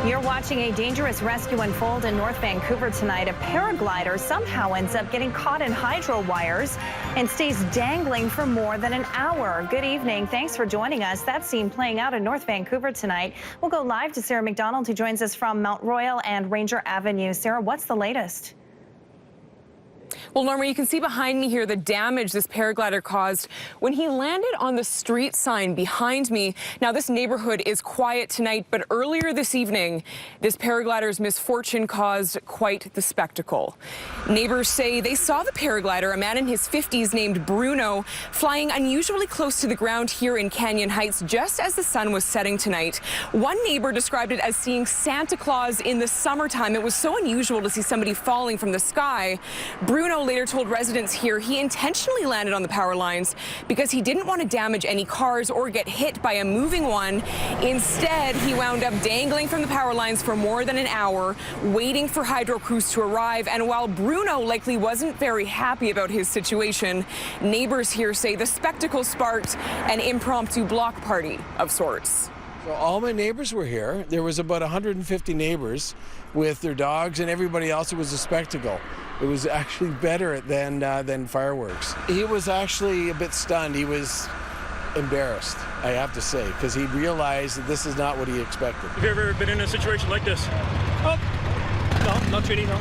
You're watching a dangerous rescue unfold in North Vancouver tonight. A paraglider somehow ends up getting caught in hydro wires and stays dangling for more than an hour. Good evening. Thanks for joining us. That scene playing out in North Vancouver tonight. We'll go live to Sarah McDonald, who joins us from Mount Royal and Ranger Avenue. Sarah, what's the latest? Well, Norma, you can see behind me here the damage this paraglider caused when he landed on the street sign behind me. Now, this neighborhood is quiet tonight, but earlier this evening, this paraglider's misfortune caused quite the spectacle. Neighbors say they saw the paraglider, a man in his 50s named Bruno, flying unusually close to the ground here in Canyon Heights just as the sun was setting tonight. One neighbor described it as seeing Santa Claus in the summertime. It was so unusual to see somebody falling from the sky. Bruno later told residents here he intentionally landed on the power lines because he didn't want to damage any cars or get hit by a moving one. Instead, he wound up dangling from the power lines for more than an hour, waiting for hydro crews to arrive. And while Bruno likely wasn't very happy about his situation, neighbors here say the spectacle sparked an impromptu block party of sorts. So all my neighbors were here. There was about 150 neighbors with their dogs and everybody else. It was a spectacle. It was actually better than fireworks. He was actually a bit stunned. He was embarrassed, I have to say, because he realized that this is not what he expected. Have you ever been in a situation like this? Oh, no, not really, no.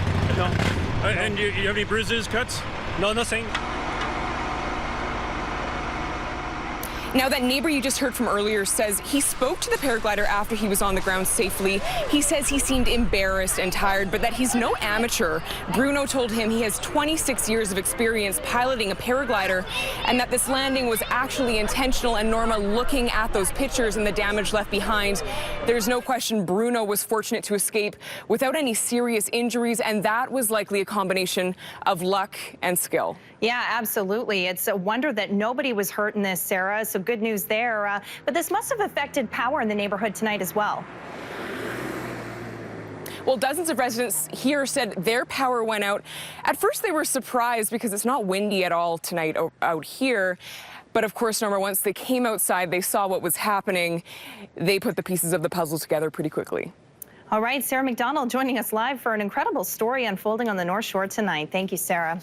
And you have any bruises, cuts? No, nothing. Now, that neighbor you just heard from earlier says he spoke to the paraglider after he was on the ground safely. He says he seemed embarrassed and tired, but that he's no amateur. Bruno told him he has 26 years of experience piloting a paraglider and that this landing was actually intentional. And Norma, looking at those pictures and the damage left behind, there's no question Bruno was fortunate to escape without any serious injuries, and that was likely a combination of luck and skill. Yeah, absolutely. It's a wonder that nobody was hurt in this, Sarah. So good news there. But this must have affected power in the neighborhood tonight as well. Well, dozens of residents here said their power went out. At first, they were surprised because it's not windy at all tonight out here. But of course, Norma, once they came outside, they saw what was happening. They put the pieces of the puzzle together pretty quickly. All right, Sarah McDonald joining us live for an incredible story unfolding on the North Shore tonight. Thank you, Sarah.